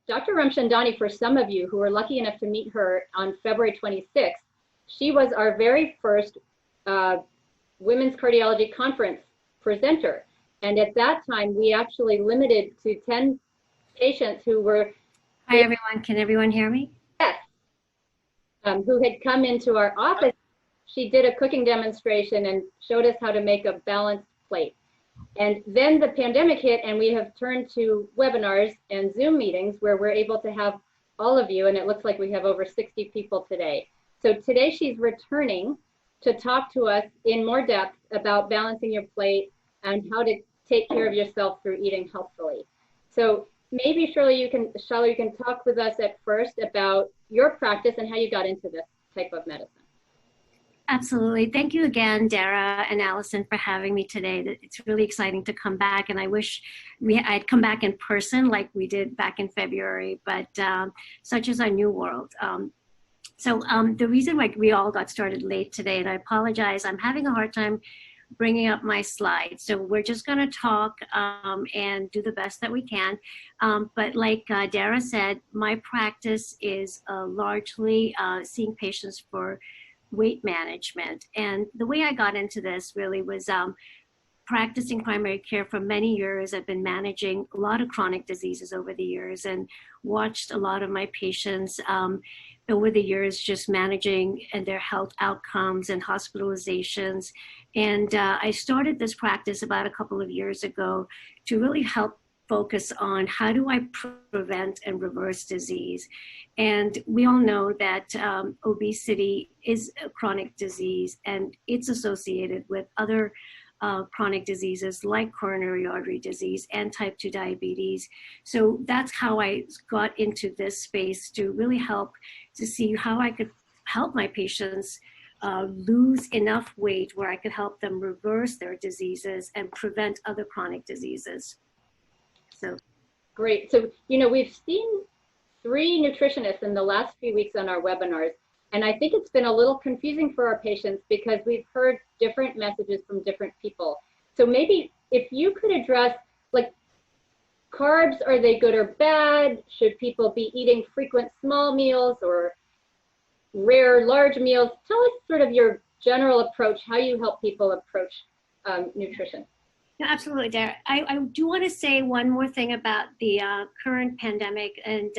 Dr. Ramchandani, for some of you who were lucky enough to meet her on February 26th, she was our very first Women's Cardiology Conference presenter. And at that time, we actually limited to 10 patients who were, Hi, everyone. Can everyone hear me? yes, who had come into our office. She did a cooking demonstration and showed us how to make a balanced plate. And then the pandemic hit, and we have turned to webinars and Zoom meetings where we're able to have all of you, and it looks like we have over 60 people today. So today she's returning to talk to us in more depth about balancing your plate and how to take care of yourself through eating healthfully. So maybe Shalu, you can talk with us at first about your practice and how you got into this type of medicine. Absolutely. Thank you again, Dara and Allison, for having me today. It's really exciting to come back, and I wish I'd come back in person like we did back in February, but such is our new world. The reason why we all got started late today, and I apologize, I'm having a hard time bringing up my slides. So we're just going to talk and do the best that we can. But like Dara said, my practice is largely seeing patients for weight management. And the way I got into this really was practicing primary care for many years. I've been managing a lot of chronic diseases over the years and watched a lot of my patients over the years just managing and their health outcomes and hospitalizations. And I started this practice about a couple of years ago to really help focus on how do I prevent and reverse disease. And we all know that obesity is a chronic disease, and it's associated with other chronic diseases like coronary artery disease and type 2 diabetes. So that's how I got into this space, to really help to see how I could help my patients lose enough weight where I could help them reverse their diseases and prevent other chronic diseases. So great. So, we've seen 3 nutritionists in the last few weeks on our webinars, and I think it's been a little confusing for our patients because we've heard different messages from different people. So maybe if you could address, like, carbs, are they good or bad? Should people be eating frequent small meals or rare large meals? Tell us sort of your general approach, how you help people approach nutrition. No, absolutely, Dara. I do want to say one more thing about the current pandemic, and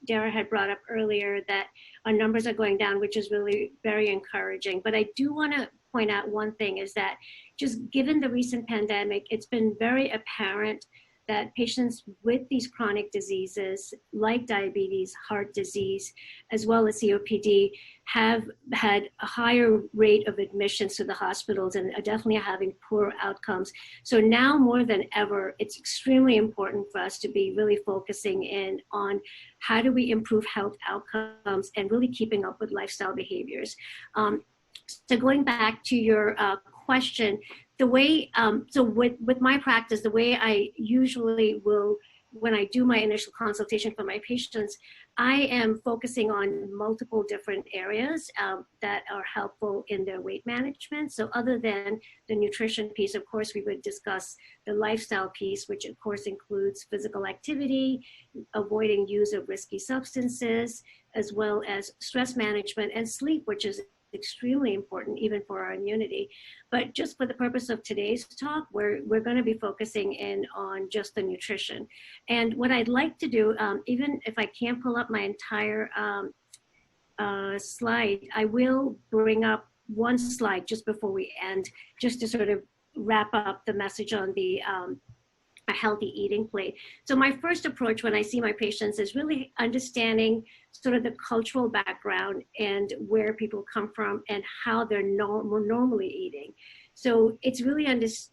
Dara had brought up earlier that our numbers are going down, which is really very encouraging. But I do want to point out one thing, is that just given the recent pandemic, it's been very apparent that patients with these chronic diseases like diabetes, heart disease, as well as COPD, have had a higher rate of admissions to the hospitals and are definitely having poor outcomes. So now more than ever, it's extremely important for us to be really focusing in on how do we improve health outcomes and really keeping up with lifestyle behaviors. So going back to your question, the way, so with my practice, the way I usually will, when I do my initial consultation for my patients, I am focusing on multiple different areas that are helpful in their weight management. So other than the nutrition piece, of course, we would discuss the lifestyle piece, which of course includes physical activity, avoiding use of risky substances, as well as stress management and sleep, which is extremely important even for our immunity. But just for the purpose of today's talk, we're going to be focusing in on just the nutrition. And what I'd like to do, even if I can't pull up my entire slide, I will bring up one slide just before we end, just to sort of wrap up the message on the a healthy eating plate. So my first approach when I see my patients is really understanding sort of the cultural background and where people come from and how they're normally eating. So it's really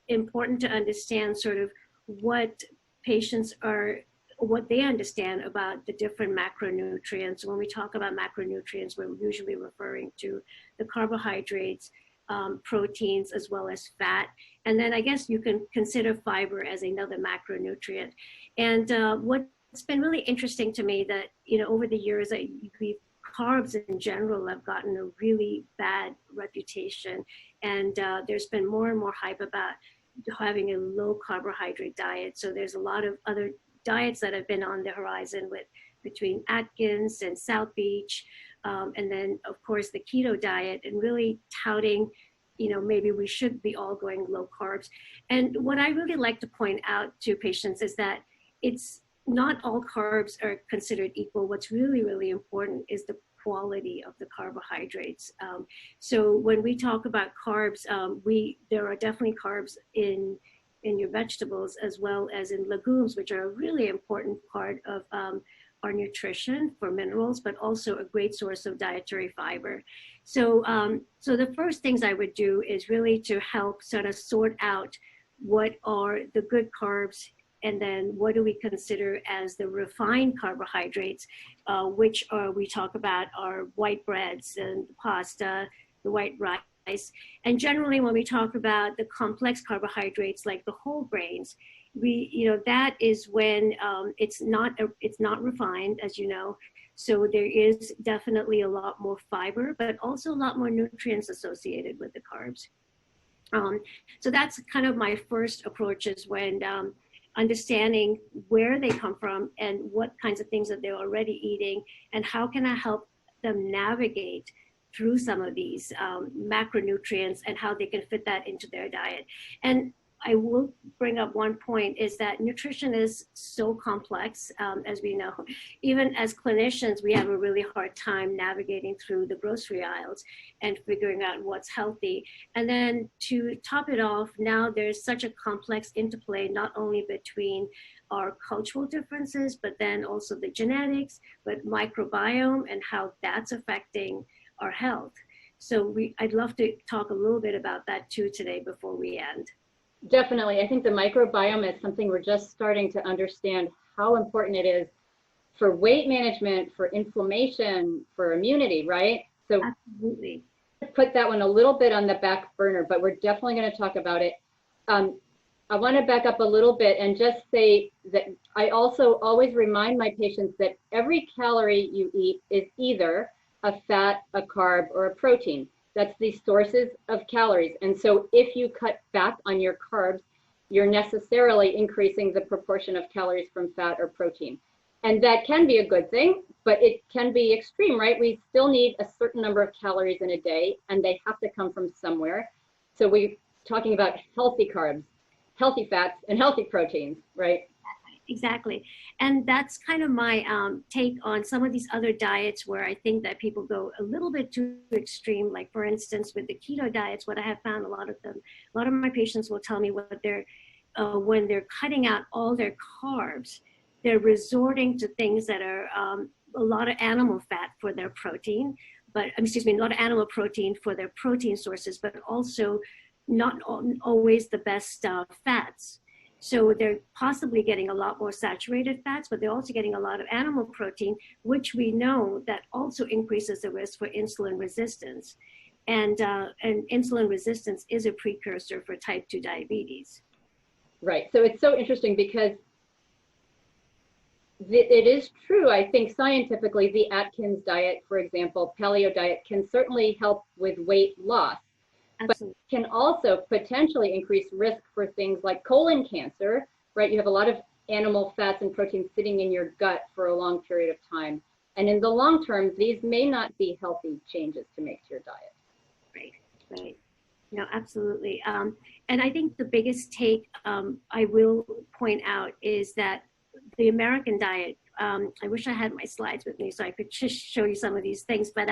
important to understand sort of what patients are, what they understand about the different macronutrients. When we talk about macronutrients, we're usually referring to the carbohydrates, proteins, as well as fat. And then I guess you can consider fiber as another macronutrient. And what's been really interesting to me that, over the years, carbs in general have gotten a really bad reputation. And there's been more and more hype about having a low carbohydrate diet. So there's a lot of other diets that have been on the horizon with between Atkins and South Beach, and then of course the keto diet, and really touting, maybe we should be all going low carbs. And what I really like to point out to patients is that it's not all carbs are considered equal. What's really, really important is the quality of the carbohydrates. So when we talk about carbs, there are definitely carbs in your vegetables as well as in legumes, which are a really important part of our nutrition for minerals, but also a great source of dietary fiber. So, so the first things I would do is really to help sort of sort out what are the good carbs, and then what do we consider as the refined carbohydrates, which we talk about are white breads and pasta, the white rice. And generally when we talk about the complex carbohydrates like the whole grains, that is when it's not refined, as you know. So there is definitely a lot more fiber, but also a lot more nutrients associated with the carbs. So that's kind of my first approach, is when understanding where they come from and what kinds of things that they're already eating, and how can I help them navigate through some of these macronutrients and how they can fit that into their diet. And I will bring up one point, is that nutrition is so complex, as we know. Even as clinicians, we have a really hard time navigating through the grocery aisles and figuring out what's healthy. And then to top it off, now there's such a complex interplay, not only between our cultural differences, but then also the genetics, but microbiome and how that's affecting our health. So I'd love to talk a little bit about that too today before we end. Definitely. I think the microbiome is something we're just starting to understand how important it is for weight management, for inflammation, for immunity, right? So absolutely, put that one a little bit on the back burner, but we're definitely going to talk about it. I want to back up a little bit and just say that I also always remind my patients that every calorie you eat is either a fat, a carb, or a protein. That's the sources of calories. And so if you cut back on your carbs, you're necessarily increasing the proportion of calories from fat or protein. And that can be a good thing, but it can be extreme, right? We still need a certain number of calories in a day, and they have to come from somewhere. So we're talking about healthy carbs, healthy fats, and healthy proteins, right? Exactly. And that's kind of my take on some of these other diets where I think that people go a little bit too extreme. Like for instance, with the keto diets, what I have found, a lot of my patients will tell me what when they're cutting out all their carbs, they're resorting to things that are a lot of animal fat for their protein, but a lot of animal protein for their protein sources, but also not always the best fats. So they're possibly getting a lot more saturated fats, but they're also getting a lot of animal protein, which we know that also increases the risk for insulin resistance. And insulin resistance is a precursor for type 2 diabetes. Right. So it's so interesting because it is true. I think scientifically, the Atkins diet, for example, paleo diet, can certainly help with weight loss. Absolutely. But can also potentially increase risk for things like colon cancer, right? You have a lot of animal fats and proteins sitting in your gut for a long period of time. And in the long term, these may not be healthy changes to make to your diet. Right. No, absolutely. And I think the biggest take I will point out is that the American diet, I wish I had my slides with me so I could just show you some of these things, but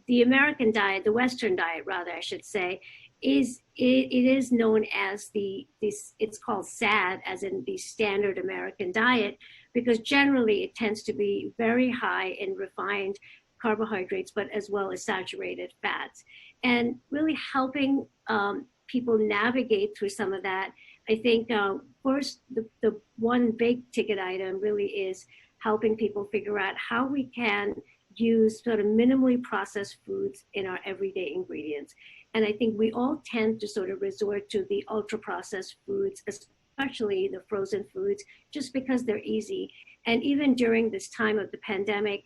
the American diet, the Western diet, rather, I should say, it is known as it's called SAD, as in the standard American diet, because generally it tends to be very high in refined carbohydrates, but as well as saturated fats. And really helping people navigate through some of that, I think first, the one big ticket item really is helping people figure out how we can use sort of minimally processed foods in our everyday ingredients. And I think we all tend to sort of resort to the ultra processed foods, especially the frozen foods, just because they're easy. And even during this time of the pandemic,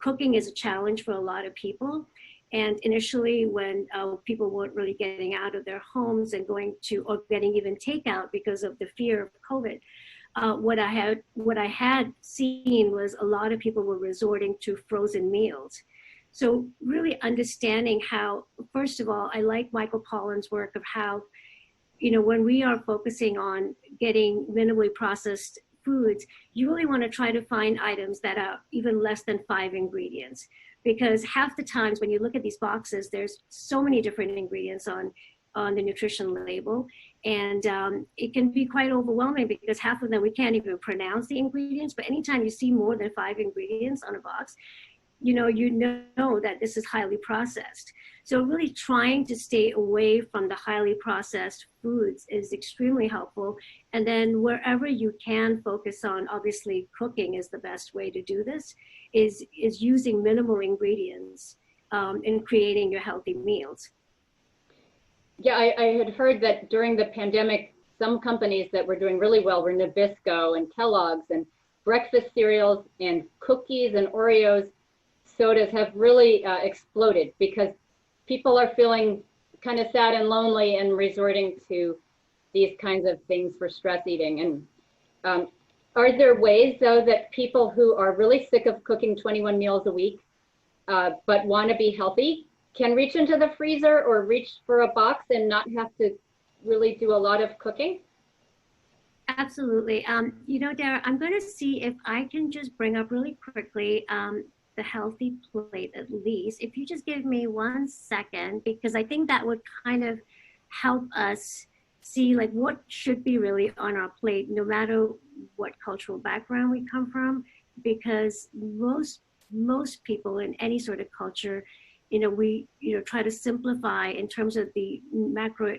cooking is a challenge for a lot of people. And initially, when people weren't really getting out of their homes and going to, or getting even takeout because of the fear of COVID, what I had seen was a lot of people were resorting to frozen meals. So really understanding how, first of all, I like Michael Pollan's work of how, when we are focusing on getting minimally processed foods, you really want to try to find items that are even less than 5 ingredients. Because half the times when you look at these boxes, there's so many different ingredients on the nutrition label. And it can be quite overwhelming because half of them we can't even pronounce the ingredients. But anytime you see more than 5 ingredients on a box, you know that this is highly processed. So really trying to stay away from the highly processed foods is extremely helpful. And then wherever you can focus on, obviously cooking is the best way to do this, is using minimal ingredients in creating your healthy meals. Yeah, I had heard that during the pandemic, some companies that were doing really well were Nabisco and Kellogg's, and breakfast cereals and cookies and Oreos sodas have really exploded because people are feeling kind of sad and lonely and resorting to these kinds of things for stress eating. And are there ways, though, that people who are really sick of cooking 21 meals a week but want to be healthy can reach into the freezer or reach for a box and not have to really do a lot of cooking? Absolutely. Dara, I'm going to see if I can just bring up really quickly the healthy plate at least. If you just give me 1 second, because I think that would kind of help us see like what should be really on our plate, no matter what cultural background we come from, because most people in any sort of culture, we try to simplify in terms of the macro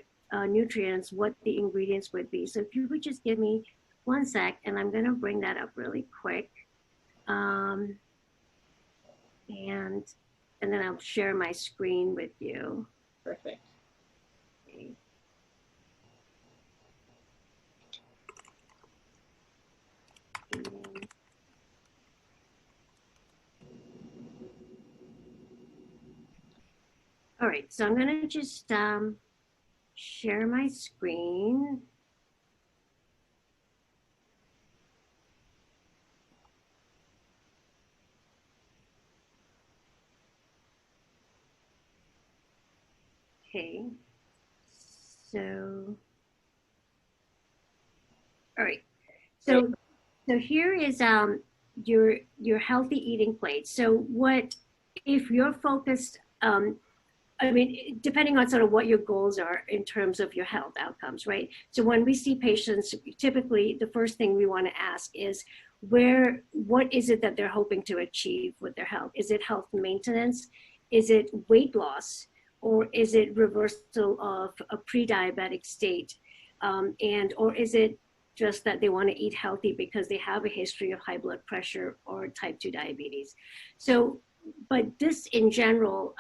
nutrients what the ingredients would be. So if you would just give me 1 sec, and I'm going to bring that up really quick, and then I'll share my screen with you. Perfect. Okay. All right, so I'm going to just share my screen. Okay, so, all right, so here is your healthy eating plate. So what, if you're focused, depending on sort of what your goals are in terms of your health outcomes, right? So when we see patients, typically the first thing we want to ask is what is it that they're hoping to achieve with their health? Is it health maintenance? Is it weight loss? Or is it reversal of a pre-diabetic state? Or is it just that they want to eat healthy because they have a history of high blood pressure or type 2 diabetes? So, but this in general,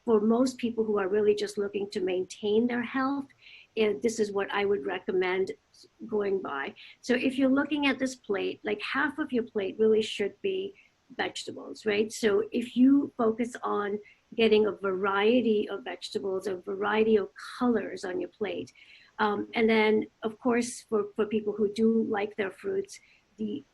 for most people who are really just looking to maintain their health, and this is what I would recommend going by. So if you're looking at this plate, like half of your plate really should be vegetables, right? So if you focus on getting a variety of vegetables, a variety of colors on your plate, and then of course for people who do like their fruits, the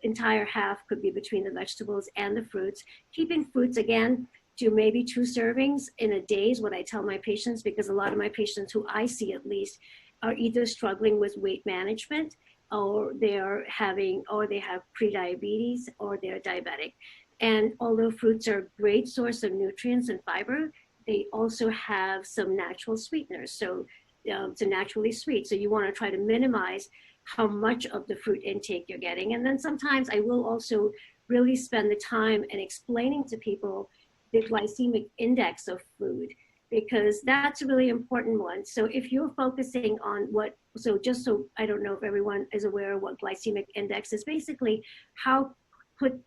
entire half could be between the vegetables and the fruits. Keeping fruits again to maybe 2 servings in a day is what I tell my patients, because a lot of my patients who I see at least are either struggling with weight management, or they have pre-diabetes, or they're diabetic. And although fruits are a great source of nutrients and fiber, they also have some natural sweeteners. So it's naturally sweet. So you want to try to minimize how much of the fruit intake you're getting. And then sometimes I will also really spend the time in explaining to people the glycemic index of food, because that's a really important one. So if you're focusing on just so I don't know if everyone is aware of what glycemic index is, basically how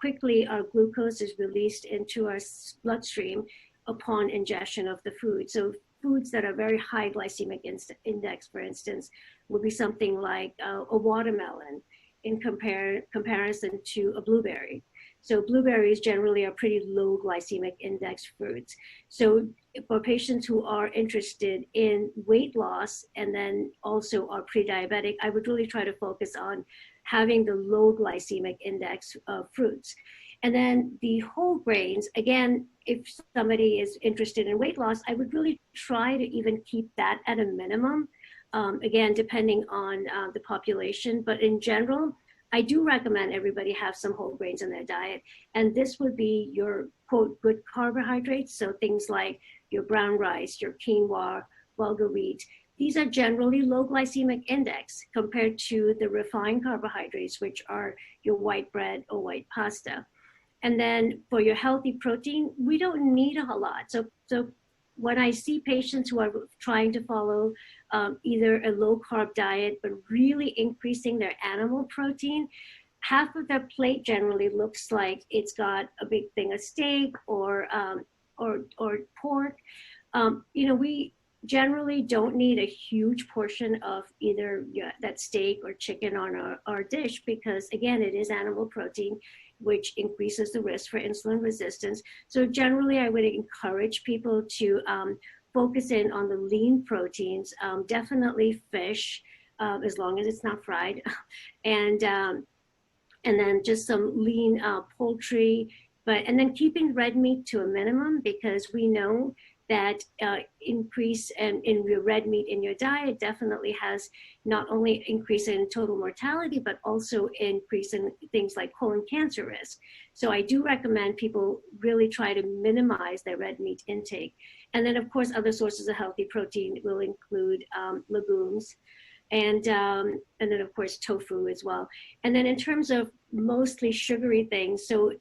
quickly our glucose is released into our bloodstream upon ingestion of the food. So foods that are very high glycemic index, for instance, would be something like a watermelon in comparison to a blueberry. So blueberries generally are pretty low glycemic index fruits. So for patients who are interested in weight loss and then also are pre-diabetic, I would really try to focus on having the low glycemic index fruits. And then the whole grains, again, if somebody is interested in weight loss, I would really try to even keep that at a minimum, again, depending on the population. But in general, I do recommend everybody have some whole grains in their diet. And this would be your, quote, good carbohydrates. So things like your brown rice, your quinoa, bulgur wheat. These are generally low glycemic index compared to the refined carbohydrates, which are your white bread or white pasta. And then for your healthy protein, we don't need a lot. So when I see patients who are trying to follow either a low carb diet, but really increasing their animal protein, half of their plate generally looks like it's got a big thing of steak or pork. We generally don't need a huge portion of either that steak or chicken on our dish because, again, it is animal protein, which increases the risk for insulin resistance. So generally, I would encourage people to focus in on the lean proteins, definitely fish, as long as it's not fried, and then just some lean poultry, and then keeping red meat to a minimum because we know that increase in your red meat in your diet definitely has not only increase in total mortality, but also increase in things like colon cancer risk. So I do recommend people really try to minimize their red meat intake. And then of course, other sources of healthy protein will include legumes and then of course, tofu as well. And then in terms of mostly sugary things, so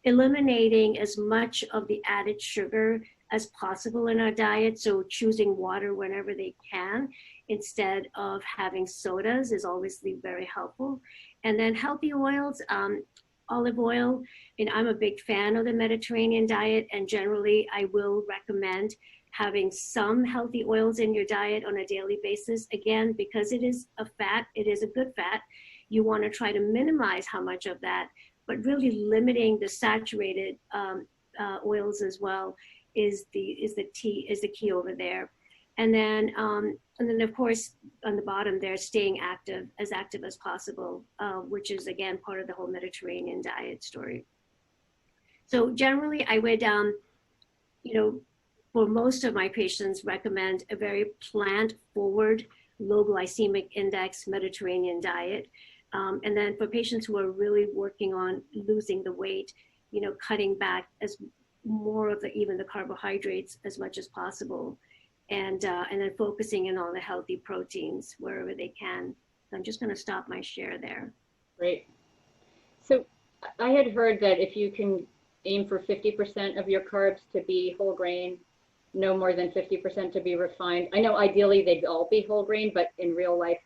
eliminating as much of the added sugar as possible in our diet. So choosing water whenever they can instead of having sodas is obviously very helpful. And then healthy oils, olive oil. And I'm a big fan of the Mediterranean diet, and generally I will recommend having some healthy oils in your diet on a daily basis. Again, because it is a fat, it is a good fat. You want to try to minimize how much of that, but really limiting the saturated oils as well is the key over there. And then of course on the bottom there, staying active as possible, which is again part of the whole Mediterranean diet story. So generally I would, for most of my patients, recommend a very plant-forward, low glycemic index Mediterranean diet. And then for patients who are really working on losing the weight, cutting back as more of even the carbohydrates as much as possible, and then focusing in on the healthy proteins wherever they can. So I'm just going to stop my share there. Great. So I had heard that if you can aim for 50% of your carbs to be whole grain, no more than 50% to be refined. I know ideally they'd all be whole grain, but in real life,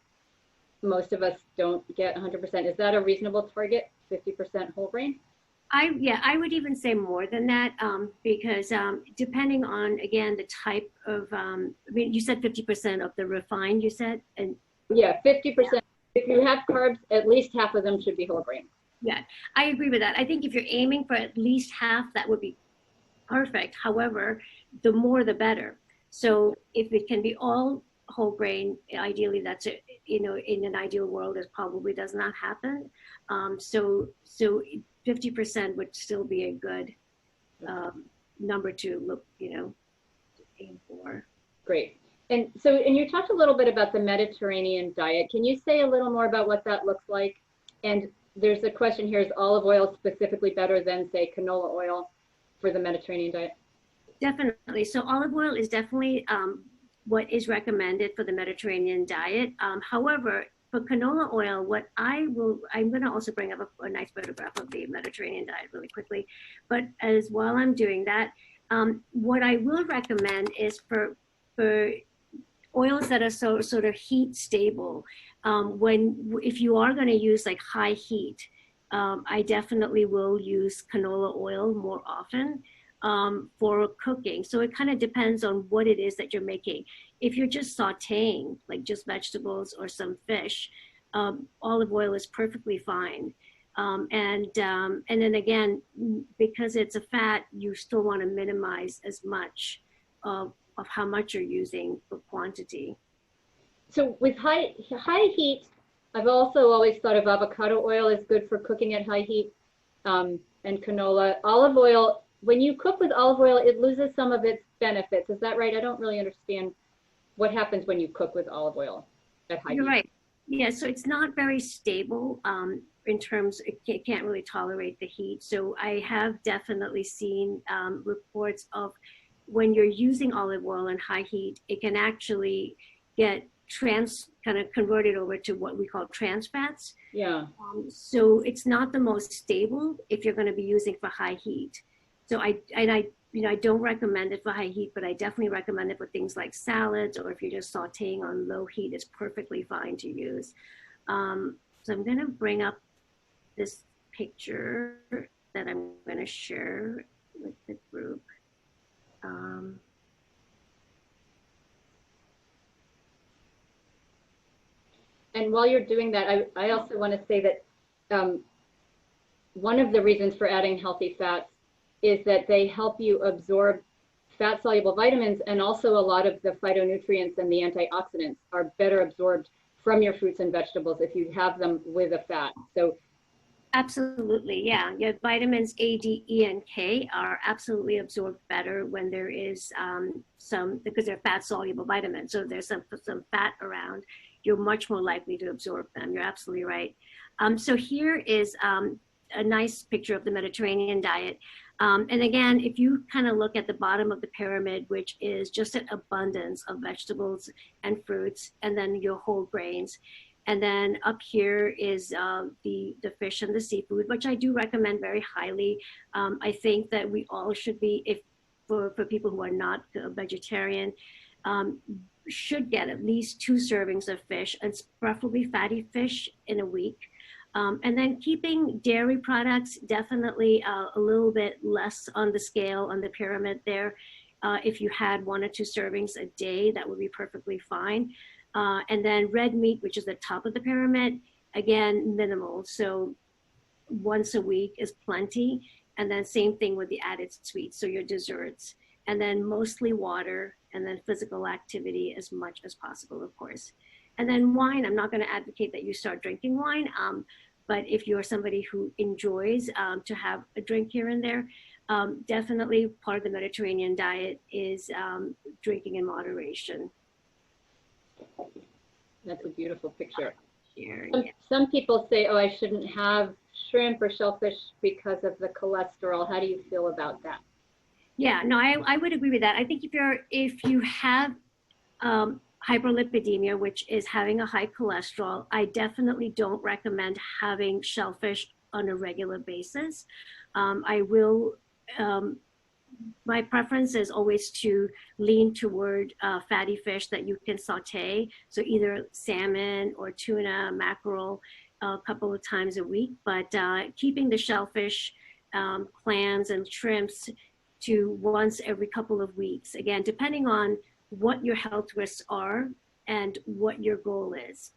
most of us don't get 100%. Is that a reasonable target, 50% whole grain? I would even say more than that, because depending on, again, the type of, you said 50% of the refined, you said? And yeah, 50%. Yeah. If you have carbs, at least half of them should be whole grain. Yeah, I agree with that. I think if you're aiming for at least half, that would be perfect. However, the more the better. So if it can be all whole grain, ideally that's it. In an ideal world, it probably does not happen. So 50% would still be a good number to look, to aim for. Great. And you talked a little bit about the Mediterranean diet. Can you say a little more about what that looks like? And there's a question here, is olive oil specifically better than, say, canola oil for the Mediterranean diet? Definitely. So olive oil is definitely what is recommended for the Mediterranean diet. However, for canola oil, I'm going to also bring up a nice photograph of the Mediterranean diet really quickly. But while I'm doing that, what I will recommend is for oils that are sort of heat stable. If you are going to use like high heat, I definitely will use canola oil more often for cooking. So it kind of depends on what it is that you're making. If you're just sauteing, like just vegetables or some fish, olive oil is perfectly fine. And then again, because it's a fat, you still want to minimize as much of how much you're using for quantity. So with high heat, I've also always thought of avocado oil is good for cooking at high heat, and canola. Olive oil, when you cook with olive oil, it loses some of its benefits. Is that right? I don't really understand what happens when you cook with olive oil at high heat. You're right. Yeah, so it's not very stable in terms, it can't really tolerate the heat. So I have definitely seen reports of when you're using olive oil in high heat, it can actually get kind of converted over to what we call trans fats. Yeah. So it's not the most stable if you're going to be using for high heat. So I don't recommend it for high heat, but I definitely recommend it for things like salads, or if you're just sauteing on low heat, it's perfectly fine to use. So I'm going to bring up this picture that I'm going to share with the group. And while you're doing that, I also want to say that one of the reasons for adding healthy fats is that they help you absorb fat-soluble vitamins, and also a lot of the phytonutrients and the antioxidants are better absorbed from your fruits and vegetables if you have them with a fat. So absolutely, yeah. Your vitamins A, D, E, and K are absolutely absorbed better when there is some, because they're fat-soluble vitamins. So there's some fat around, you're much more likely to absorb them. You're absolutely right. So here is a nice picture of the Mediterranean diet. And again, if you kind of look at the bottom of the pyramid, which is just an abundance of vegetables and fruits, and then your whole grains. And then up here is the fish and the seafood, which I do recommend very highly. I think that we all should be, if for people who are not vegetarian, should get at least 2 servings of fish, and preferably fatty fish in a week. And then keeping dairy products definitely a little bit less on the scale on the pyramid there. If you had 1 or 2 servings a day, that would be perfectly fine. And then red meat, which is the top of the pyramid, again, minimal. So once a week is plenty. And then same thing with the added sweets, so your desserts. And then mostly water, and then physical activity as much as possible, of course. And then wine, I'm not going to advocate that you start drinking wine, but if you're somebody who enjoys to have a drink here and there, definitely part of the Mediterranean diet is drinking in moderation. that's a beautiful picture. Here, Some people say, oh, I shouldn't have shrimp or shellfish because of the cholesterol. How do you feel about that? Yeah, no, I would agree with that. I think if you have hyperlipidemia, which is having a high cholesterol, I definitely don't recommend having shellfish on a regular basis. My preference is always to lean toward fatty fish that you can saute. So either salmon or tuna, mackerel, a couple of times a week, but keeping the shellfish, clams and shrimps to once every couple of weeks. Again, depending on what your health risks are and what your goal is.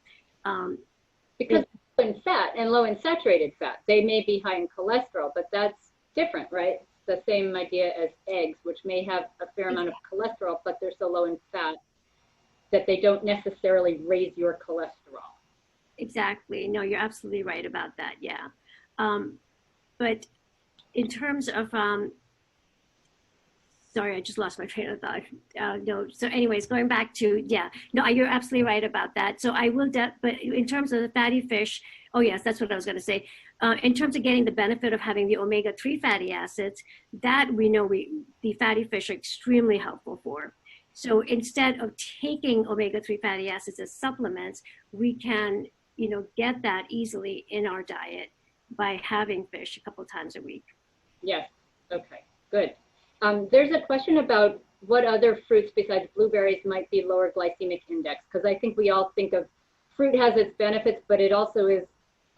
Because low in fat and low in saturated fat, they may be high in cholesterol, but that's different, right? It's the same idea as eggs, which may have a fair amount of cholesterol, but they're so low in fat that they don't necessarily raise your cholesterol. Exactly. No, you're absolutely right about that. Yeah. But in terms of, sorry, I just lost my train of thought. No. So anyways, going back to, yeah, no, you're absolutely right about that. So I will, but in terms of the fatty fish, oh yes, that's what I was going to say. In terms of getting the benefit of having the omega-3 fatty acids, that we know the fatty fish are extremely helpful for. So instead of taking omega-3 fatty acids as supplements, we can, get that easily in our diet by having fish a couple times a week. Yes. Okay, good. There's a question about what other fruits besides blueberries might be lower glycemic index, because I think we all think of fruit has its benefits, but it also is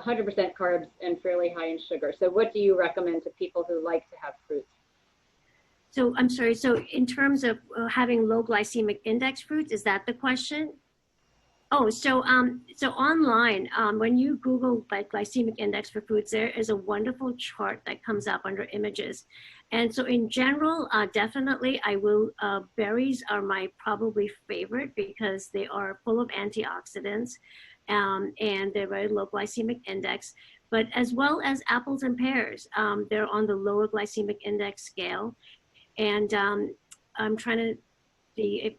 100% carbs and fairly high in sugar. So what do you recommend to people who like to have fruits? So I'm sorry, so in terms of having low glycemic index fruits, is that the question? So online, when you Google like glycemic index for foods, there is a wonderful chart that comes up under images. And so in general, definitely berries are my probably favorite because they are full of antioxidants, and they're very low glycemic index, but as well as apples and pears. They're on the lower glycemic index scale. And I'm trying to see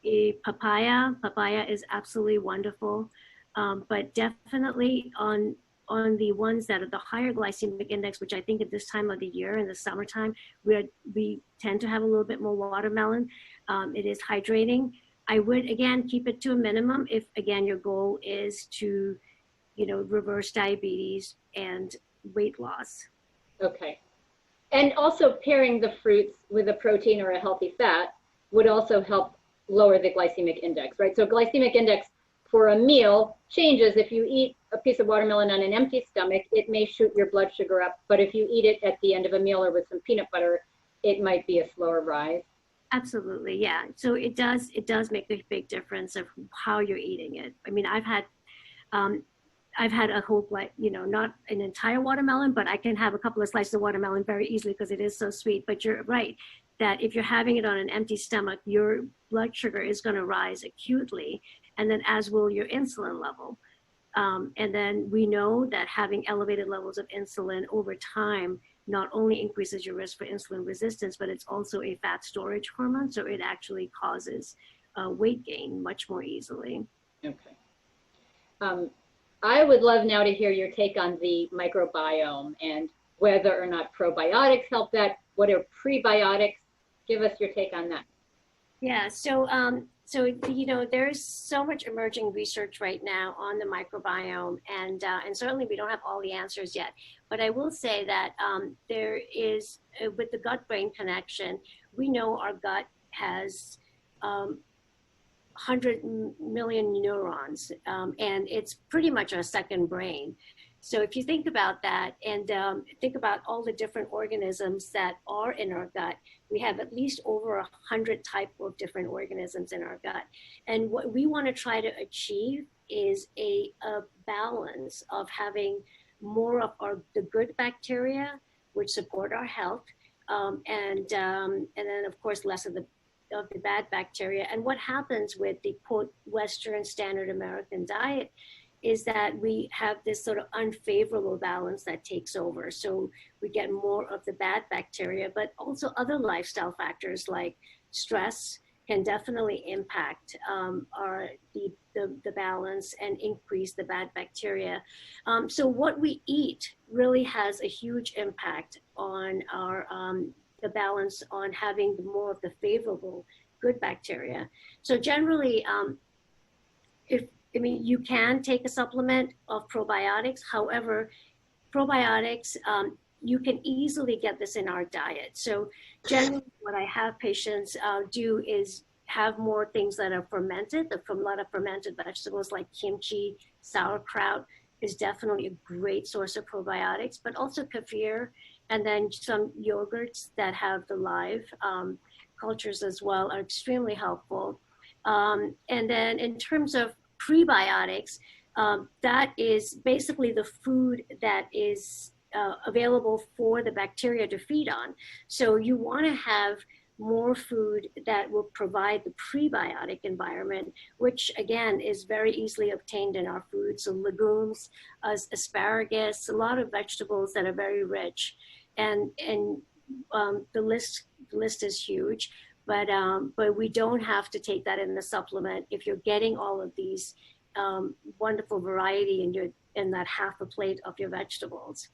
a papaya is absolutely wonderful, but definitely on the ones that are the higher glycemic index, which I think at this time of the year in the summertime, we tend to have a little bit more watermelon. It is hydrating. I would again keep it to a minimum if again your goal is to, reverse diabetes and weight loss. Okay. And also pairing the fruits with a protein or a healthy fat would also help lower the glycemic index, right? So glycemic index for a meal changes. If you eat a piece of watermelon on an empty stomach, it may shoot your blood sugar up. But if you eat it at the end of a meal or with some peanut butter, it might be a slower rise. Absolutely, yeah. So it does make a big difference of how you're eating it. I mean, I've had a whole, not an entire watermelon, but I can have a couple of slices of watermelon very easily because it is so sweet. But you're right that if you're having it on an empty stomach, your blood sugar is going to rise acutely, and then as will your insulin level. And then we know that having elevated levels of insulin over time not only increases your risk for insulin resistance, but it's also a fat storage hormone. So it actually causes weight gain much more easily. Okay. I would love now to hear your take on the microbiome and whether or not probiotics help that. What are prebiotics? Give us your take on that. Yeah, so there's so much emerging research right now on the microbiome, and certainly we don't have all the answers yet. But I will say that there is, with the gut-brain connection, we know our gut has 100 million neurons, and it's pretty much our second brain. So if you think about that and think about all the different organisms that are in our gut, we have at least over 100 types of different organisms in our gut. And what we want to try to achieve is a balance of having more of the good bacteria, which support our health, and then of course less of the bad bacteria. And what happens with the quote Western standard American diet is that we have this sort of unfavorable balance that takes over. So we get more of the bad bacteria, but also other lifestyle factors like stress can definitely impact the balance and increase the bad bacteria. So what we eat really has a huge impact on our the balance on having more of the favorable good bacteria. So generally, you can take a supplement of probiotics. However, probiotics, you can easily get this in our diet. So generally what I have patients do is have more things that are fermented. A lot of fermented vegetables like kimchi, sauerkraut is definitely a great source of probiotics, but also kefir, and then some yogurts that have the live cultures as well are extremely helpful. And then in terms of prebiotics, that is basically the food that is available for the bacteria to feed on. So you want to have more food that will provide the prebiotic environment, which again is very easily obtained in our food. So legumes, asparagus, a lot of vegetables that are very rich, and the list is huge. But we don't have to take that in the supplement if you're getting all of these wonderful variety in that half a plate of your vegetables.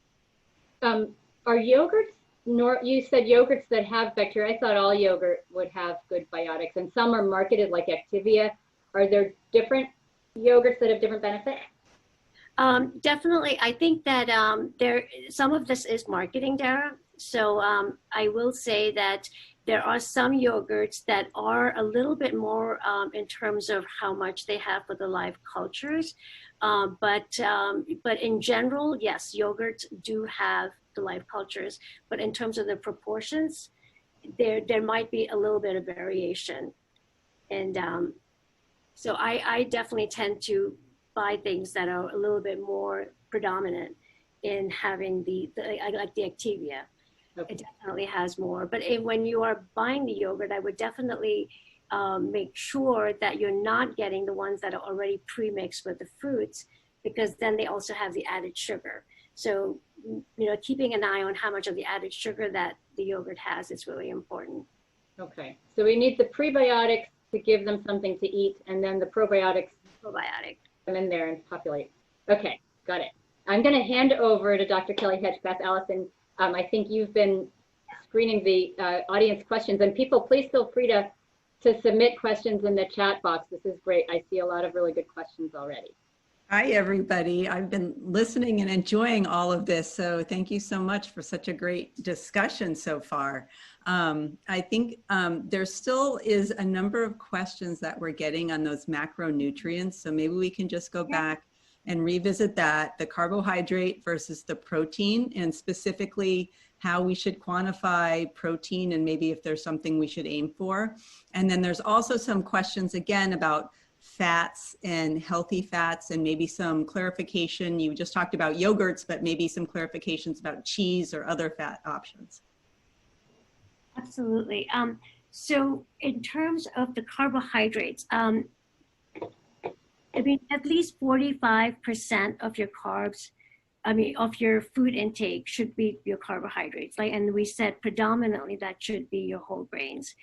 Are yogurts, you said yogurts that have bacteria. I thought all yogurt would have good biotics, and some are marketed like Activia. Are there different yogurts that have different benefits? Definitely. I think that some of this is marketing, Dara. So I will say that there are some yogurts that are a little bit more in terms of how much they have for the live cultures. But in general, yes, yogurts do have the live cultures. But in terms of the proportions, there might be a little bit of variation. And So I definitely tend to buy things that are a little bit more predominant in having I like the Activia. Okay. It definitely has more. But when you are buying the yogurt, I would definitely make sure that you're not getting the ones that are already pre-mixed with the fruits, because then they also have the added sugar. So, keeping an eye on how much of the added sugar that the yogurt has is really important. Okay. So we need the prebiotics to give them something to eat, and then the probiotics come in there and populate. Okay, got it. I'm going to hand over to Dr. Kelly Hedgepeth. Allison, I think you've been screening the audience questions, and people, please feel free to submit questions in the chat box. This is great. I see a lot of really good questions already. Hi, everybody. I've been listening and enjoying all of this. So thank you so much for such a great discussion so far. I think there still is a number of questions that we're getting on those macronutrients. So maybe we can just go back and revisit that, the carbohydrate versus the protein, and specifically how we should quantify protein and maybe if there's something we should aim for. And then there's also some questions again about fats and healthy fats, and maybe some clarification. You just talked about yogurts, but maybe some clarifications about cheese or other fat options. Absolutely. So in terms of the carbohydrates, I mean, at least 45% of your carbs, of your food intake should be your carbohydrates. And we said predominantly that should be your whole grains.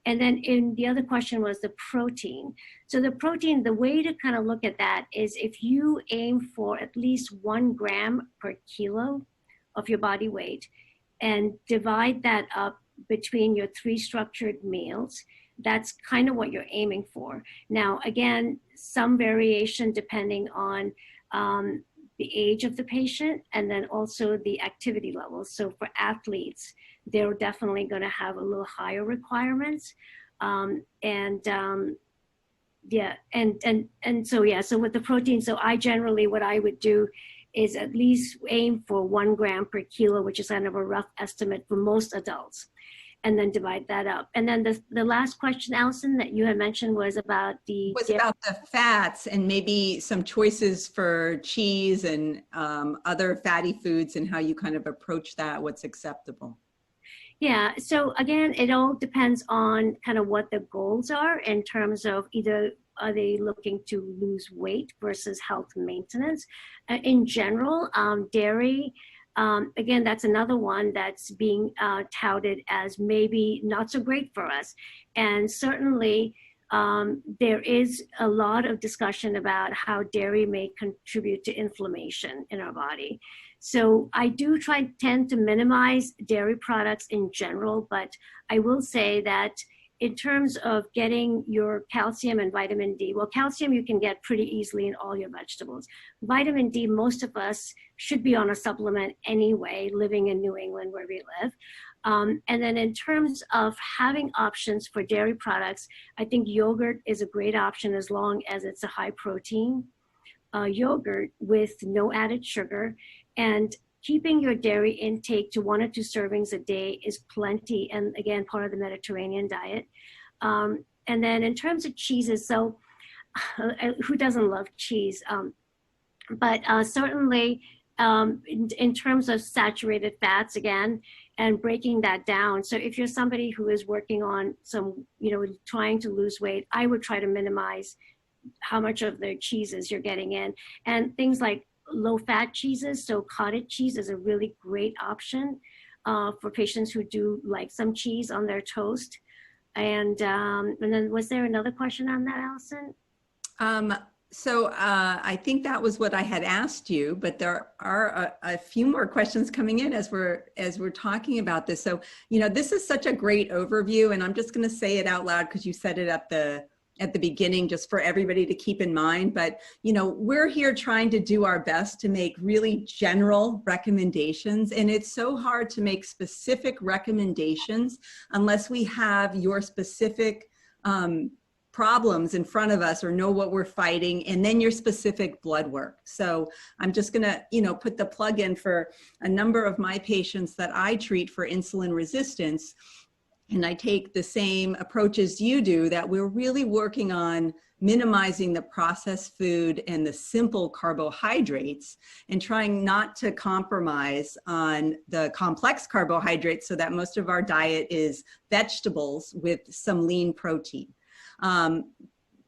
And then the other question was the protein. So the protein, the way to kind of look at that is if you aim for at least 1 gram per kilo of your body weight and divide that up between your 3 structured meals, that's kind of what you're aiming for. Now, again, some variation depending on the age of the patient and then also the activity levels. So for athletes, they're definitely going to have a little higher requirements. So with the protein, so I generally, what I would do is at least aim for 1 gram per kilo, which is kind of a rough estimate for most adults, and then divide that up. And then the last question, Allison, that you had mentioned was about the fats and maybe some choices for cheese and other fatty foods and how you kind of approach that, what's acceptable. Yeah, so again, it all depends on kind of what the goals are in terms of either are they looking to lose weight versus health maintenance. In general, dairy, again, that's another one that's being touted as maybe not so great for us. And certainly there is a lot of discussion about how dairy may contribute to inflammation in our body. So I do tend to minimize dairy products in general, but I will say that in terms of getting your calcium and vitamin D, well, calcium you can get pretty easily in all your vegetables. Vitamin D, most of us should be on a supplement anyway, living in New England where we live. And then in terms of having options for dairy products, I think yogurt is a great option as long as it's a high protein yogurt with no added sugar. And keeping your dairy intake to 1 or 2 servings a day is plenty, and again, part of the Mediterranean diet. And then in terms of cheeses, so who doesn't love cheese? But certainly in terms of saturated fats, again, and breaking that down. So if you're somebody who is working on some, trying to lose weight, I would try to minimize how much of the cheeses you're getting in. And things like low-fat cheeses, so cottage cheese is a really great option for patients who do like some cheese on their toast. And then was there another question on that, Allison? So I think that was what I had asked you, but there are a few more questions coming in as we're talking about this. So, this is such a great overview, and I'm just going to say it out loud because you said it at the beginning, just for everybody to keep in mind. But, we're here trying to do our best to make really general recommendations. And it's so hard to make specific recommendations unless we have your specific problems in front of us or know what we're fighting, and then your specific blood work. So I'm just going to, put the plug in for a number of my patients that I treat for insulin resistance. And I take the same approach as you do, that we're really working on minimizing the processed food and the simple carbohydrates and trying not to compromise on the complex carbohydrates so that most of our diet is vegetables with some lean protein.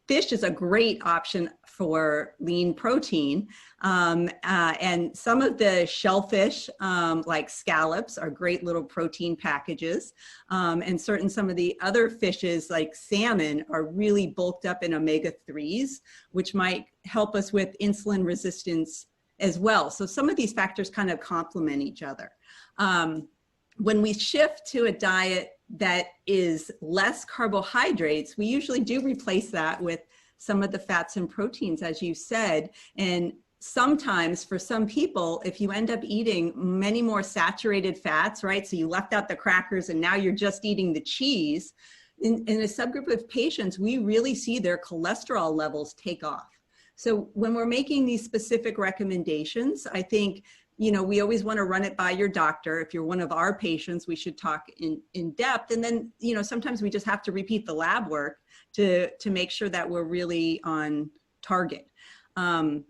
Fish is a great option for lean protein. And some of the shellfish, like scallops, are great little protein packages. And some of the other fishes, like salmon, are really bulked up in omega-3s, which might help us with insulin resistance as well. So some of these factors kind of complement each other. When we shift to a diet that is less carbohydrates, we usually do replace that with some of the fats and proteins, as you said. And sometimes for some people, if you end up eating many more saturated fats, right? So you left out the crackers and now you're just eating the cheese. In a subgroup of patients, we really see their cholesterol levels take off. So when we're making these specific recommendations, I think, you know, we always want to run it by your doctor. If you're one of our patients, we should talk in depth. And then, you know, sometimes we just have to repeat the lab work to make sure that we're really on target. The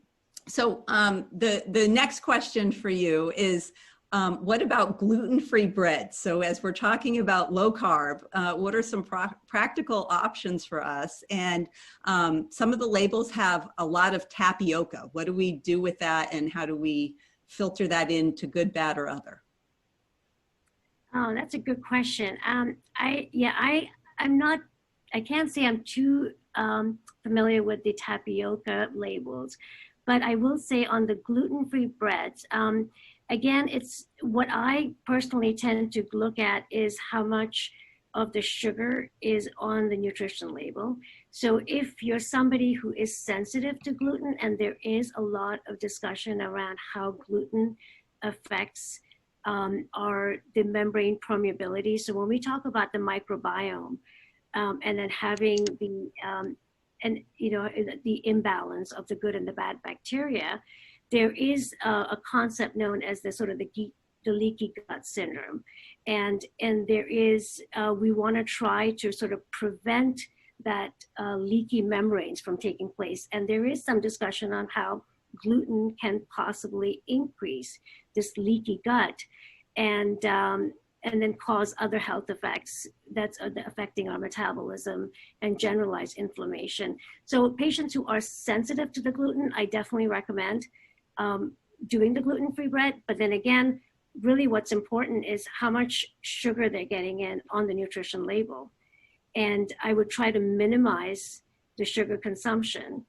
next question for you is, what about gluten-free bread? So as we're talking about low carb, what are some practical options for us? And some of the labels have a lot of tapioca. What do we do with that, and how do we filter that into good, bad, or other? Oh, that's a good question. I can't say I'm too familiar with the tapioca labels, but I will say on the gluten-free breads, again, it's what I personally tend to look at is how much of the sugar is on the nutrition label. So if you're somebody who is sensitive to gluten, and there is a lot of discussion around how gluten affects the membrane permeability. So when we talk about the microbiome, and then having the imbalance of the good and the bad bacteria, there is a concept known as the leaky gut syndrome. And there is, we want to try to sort of prevent that leaky membranes from taking place. And there is some discussion on how gluten can possibly increase this leaky gut and then cause other health effects that's affecting our metabolism and generalized inflammation. So patients who are sensitive to the gluten, I definitely recommend doing the gluten-free bread. But then again, really what's important is how much sugar they're getting in on the nutrition label. And I would try to minimize the sugar consumption.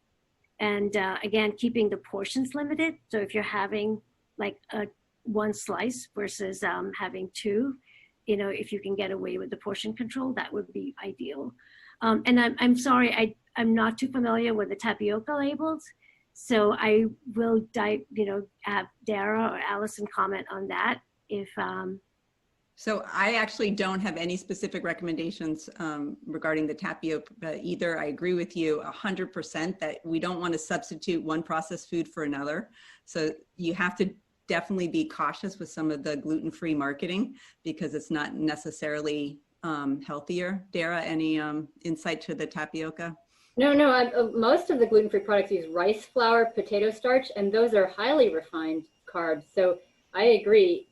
And again, keeping the portions limited. So if you're having like one slice versus having two, you know, if you can get away with the portion control, that would be ideal. And I'm sorry, I'm not too familiar with the tapioca labels. So I will, have Dara or Allison comment on that if. So I actually don't have any specific recommendations regarding the tapioca either. I agree with you 100% that we don't want to substitute one processed food for another. So you have to definitely be cautious with some of the gluten-free marketing because it's not necessarily healthier. Dara, any insight to the tapioca? No, most of the gluten-free products use rice flour, potato starch, and those are highly refined carbs. So I agree.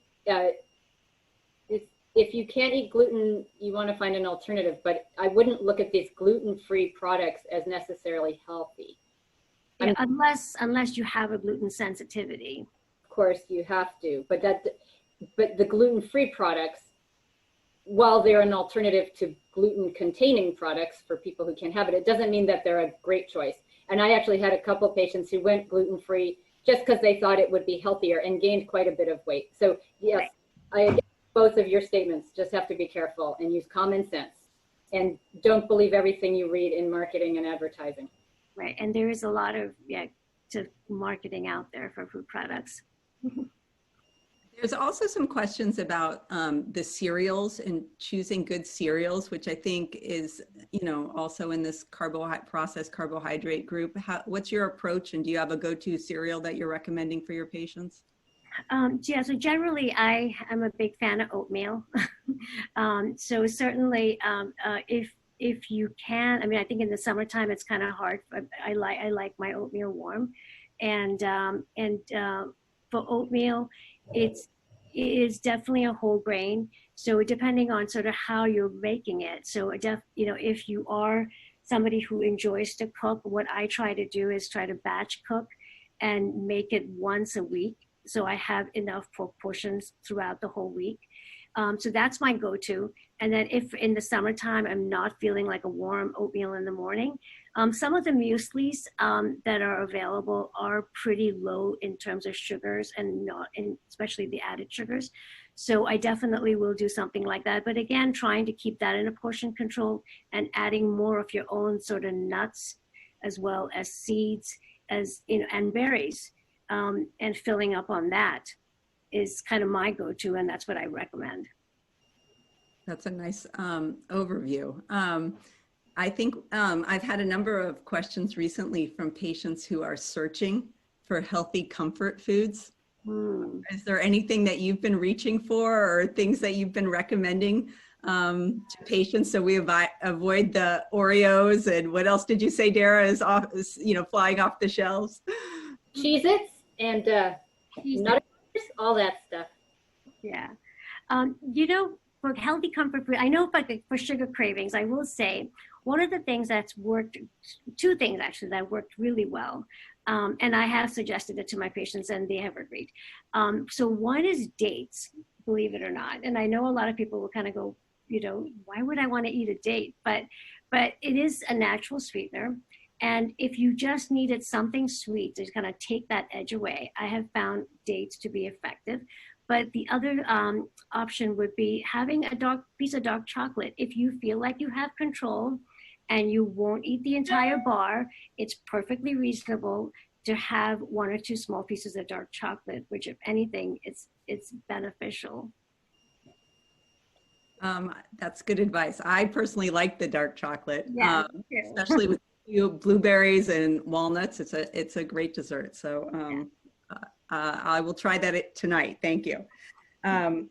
If you can't eat gluten, you want to find an alternative, but I wouldn't look at these gluten-free products as necessarily healthy. Yeah, unless you have a gluten sensitivity. Of course, you have to, but the gluten-free products, while they're an alternative to gluten-containing products for people who can't have it, it doesn't mean that they're a great choice. And I actually had a couple of patients who went gluten-free just because they thought it would be healthier and gained quite a bit of weight. So yes, I agree with both of your statements. Just have to be careful and use common sense. And don't believe everything you read in marketing and advertising. Right, and there is a lot of marketing out there for food products. There's also some questions about the cereals and choosing good cereals, which I think is, also in this processed carbohydrate group. What's your approach, and do you have a go-to cereal that you're recommending for your patients? So generally I am a big fan of oatmeal. So certainly if if you can, I mean, I think in the summertime it's kind of hard. I like my oatmeal warm, and for oatmeal, it is definitely a whole grain. So depending on sort of how you're making it, so if you are somebody who enjoys to cook, what I try to do is try to batch cook and make it once a week, so I have enough portions throughout the whole week. So that's my go-to. And then if in the summertime I'm not feeling like a warm oatmeal in the morning, some of the mueslis that are available are pretty low in terms of sugars, and especially the added sugars. So I definitely will do something like that. But again, trying to keep that in a portion control and adding more of your own sort of nuts, as well as seeds, and berries, and filling up on that is kind of my go-to, and that's what I recommend. That's a nice overview. I think I've had a number of questions recently from patients who are searching for healthy comfort foods. Is there anything that you've been reaching for, or things that you've been recommending to patients so we avoid the Oreos? And what else did you say, Dara, is flying off the shelves? Cheez-Its and nut, all that stuff. Yeah. For healthy comfort food, I know for sugar cravings, I will say one of the things that's worked, two things actually that worked really well, and I have suggested it to my patients and they have agreed. So one is dates, believe it or not. And I know a lot of people will kind of go, why would I want to eat a date? But it is a natural sweetener. And if you just needed something sweet to kind of take that edge away, I have found dates to be effective. But the other option would be having a piece of dark chocolate. If you feel like you have control and you won't eat the entire bar, it's perfectly reasonable to have one or two small pieces of dark chocolate, which if anything, it's beneficial. That's good advice. I personally like the dark chocolate, Yeah, especially with blueberries and walnuts. It's a great dessert. So I will try that tonight. Thank you. I'm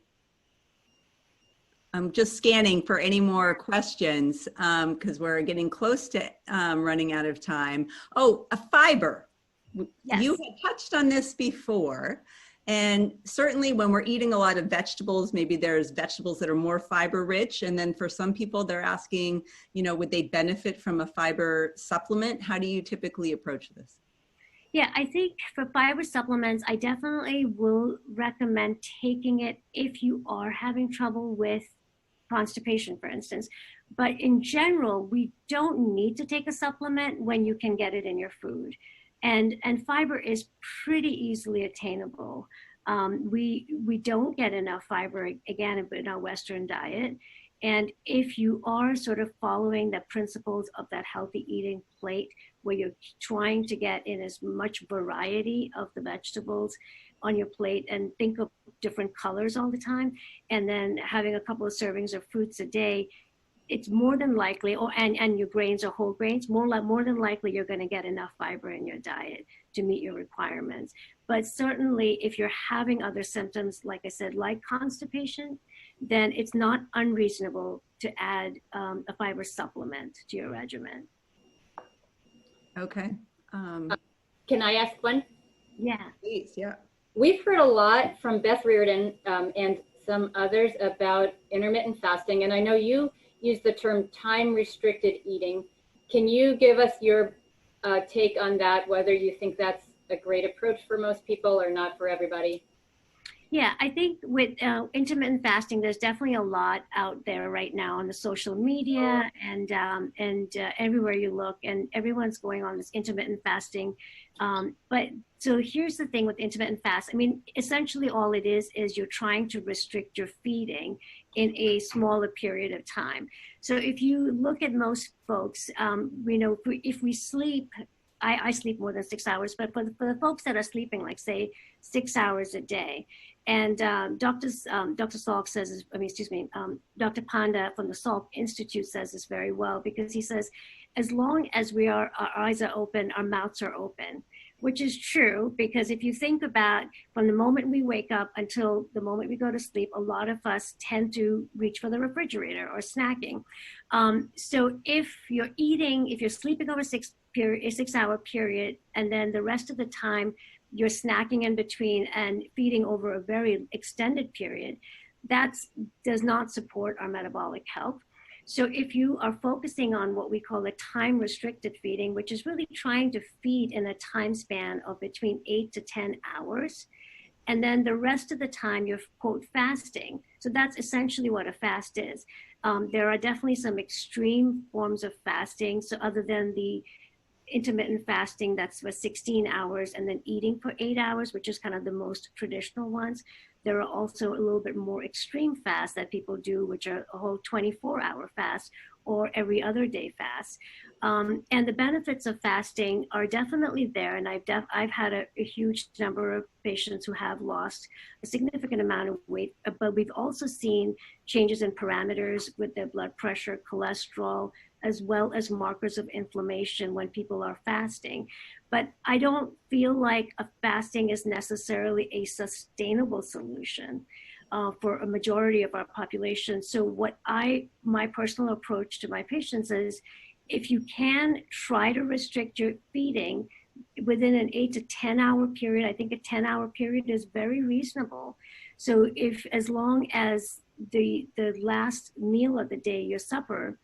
just scanning for any more questions because we're getting close to running out of time. Oh, a fiber. Yes. You had touched on this before. And certainly when we're eating a lot of vegetables, maybe there's vegetables that are more fiber rich. And then for some people, they're asking, would they benefit from a fiber supplement? How do you typically approach this? Yeah, I think for fiber supplements, I definitely will recommend taking it if you are having trouble with constipation, for instance. But in general, we don't need to take a supplement when you can get it in your food. And fiber is pretty easily attainable. We don't get enough fiber, again, in our Western diet. And if you are sort of following the principles of that healthy eating plate, where you're trying to get in as much variety of the vegetables on your plate and think of different colors all the time, and then having a couple of servings of fruits a day, it's more than likely, and your grains are whole grains, more than likely you're going to get enough fiber in your diet to meet your requirements. But certainly if you're having other symptoms, like I said, like constipation, then it's not unreasonable to add a fiber supplement to your regimen. Okay. Can I ask one? Yeah. Please, yeah. We've heard a lot from Beth Reardon and some others about intermittent fasting, and I know you use the term time-restricted eating. Can you give us your take on that, whether you think that's a great approach for most people or not for everybody? Yeah, I think with intermittent fasting, there's definitely a lot out there right now on the social media and everywhere you look, and everyone's going on this intermittent fasting. But so here's the thing with intermittent fast. I mean, essentially all it is you're trying to restrict your feeding in a smaller period of time. So if you look at most folks, if we sleep, I sleep more than 6 hours, but for the folks that are sleeping, like say 6 hours a day, and Dr. Salk says, Dr. Panda from the Salk Institute says this very well, because he says, as long as our eyes are open, our mouths are open, which is true, because if you think about from the moment we wake up until the moment we go to sleep, a lot of us tend to reach for the refrigerator or snacking. So if you're eating, if you're sleeping over a 6 hour period, and then the rest of the time you're snacking in between and feeding over a very extended period, that does not support our metabolic health. So if you are focusing on what we call a time restricted feeding, which is really trying to feed in a time span of between 8 to 10 hours, and then the rest of the time you're quote fasting. So that's essentially what a fast is. There are definitely some extreme forms of fasting. So other than the intermittent fasting, that's for 16 hours and then eating for 8 hours, which is kind of the most traditional ones. There are also a little bit more extreme fasts that people do, which are a whole 24-hour fast or every other day fast. And the benefits of fasting are definitely there. And I've had a huge number of patients who have lost a significant amount of weight, but we've also seen changes in parameters with their blood pressure, cholesterol, as well as markers of inflammation when people are fasting. But I don't feel like a fasting is necessarily a sustainable solution for a majority of our population. So my personal approach to my patients is, if you can try to restrict your feeding within an 8 to 10 hour period, I think a 10-hour period is very reasonable. So as long as the last meal of the day, your supper,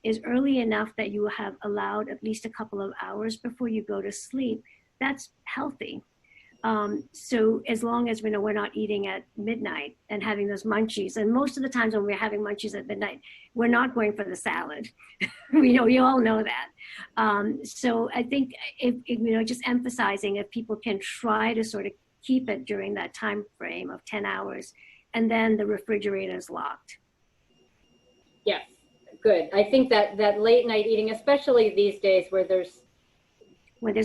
is early enough that you have allowed at least a couple of hours before you go to sleep, that's healthy. So as long as we're not eating at midnight and having those munchies, and most of the times when we're having munchies at midnight, we're not going for the salad. You all know that. So I think if just emphasizing, if people can try to sort of keep it during that time frame of 10 hours, and then the refrigerator is locked. Yes. Good. I think that late night eating, especially these days where there's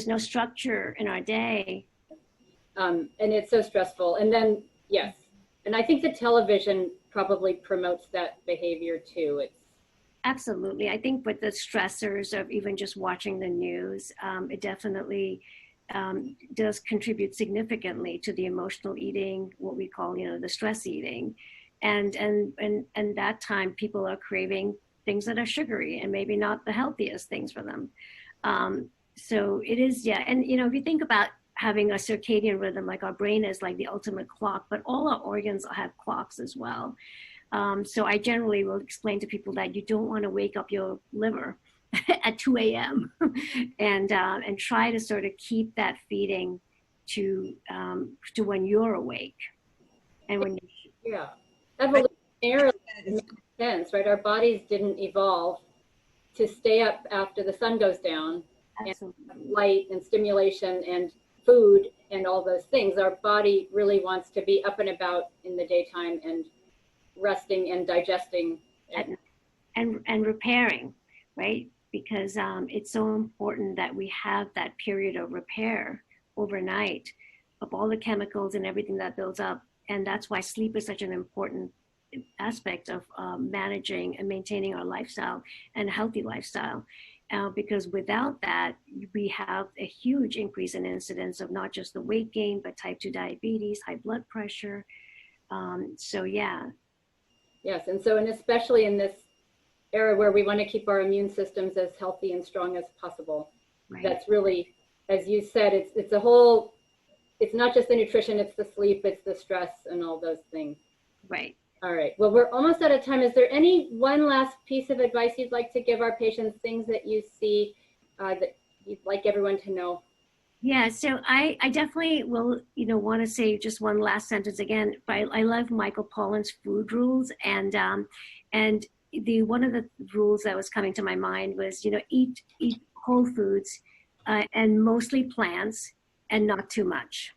no structure in our day. And it's so stressful. And then, yes. And I think the television probably promotes that behavior too. Absolutely. I think with the stressors of even just watching the news, it definitely does contribute significantly to the emotional eating, what we call, the stress eating. And that time people are craving things that are sugary and maybe not the healthiest things for them. So it is, yeah. And, if you think about having a circadian rhythm, like our brain is like the ultimate clock, but all our organs have clocks as well. So I generally will explain to people that you don't want to wake up your liver at 2 a.m. and try to sort of keep that feeding to when you're awake. And when evolutionarily it makes sense, right? Our bodies didn't evolve to stay up after the sun goes down. Absolutely. And light and stimulation and food and all those things. Our body really wants to be up and about in the daytime and resting and digesting and repairing, right? Because it's so important that we have that period of repair overnight of all the chemicals and everything that builds up. And that's why sleep is such an important aspect of managing and maintaining our lifestyle and a healthy lifestyle. Because without that, we have a huge increase in incidence of not just the weight gain, but type 2 diabetes, high blood pressure. So yeah. Yes, and especially in this era where we want to keep our immune systems as healthy and strong as possible. Right. That's really, as you said, it's not just the nutrition, it's the sleep, it's the stress and all those things. Right. All right. Well, we're almost out of time. Is there any one last piece of advice you'd like to give our patients, things that you see that you'd like everyone to know? Yeah, so I definitely will, want to say just one last sentence again. I love Michael Pollan's food rules, and one of the rules that was coming to my mind was, eat whole foods and mostly plants and not too much.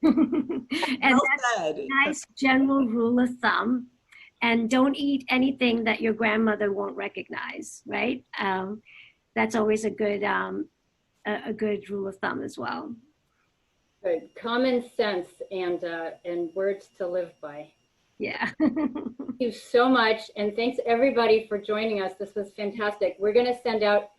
And that's a nice general rule of thumb. And don't eat anything that your grandmother won't recognize, right? That's always a good rule of thumb as well. Good. Common sense and words to live by. Yeah. Thank you so much. And thanks everybody for joining us. This was fantastic. We're going to send out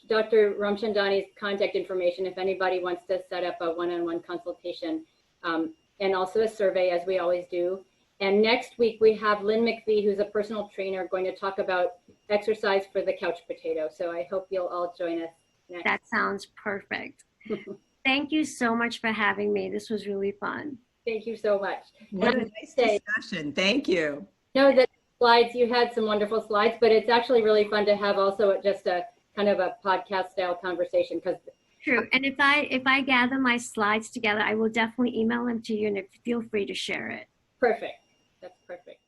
Dr. Ramchandani's contact information if anybody wants to set up a one-on-one consultation, and also a survey, as we always do. And next week we have Lynn McVie, who's a personal trainer, going to talk about exercise for the couch potato. So I hope you'll all join us next. That sounds perfect. Thank you so much for having me. This was really fun. Thank you so much. What a nice discussion. Thank you. Know that slides, you had some wonderful slides, but it's actually really fun to have also just a kind of a podcast style conversation. Because true. And if I gather my slides together, I will definitely email them to you, and feel free to share it. Perfect. That's perfect.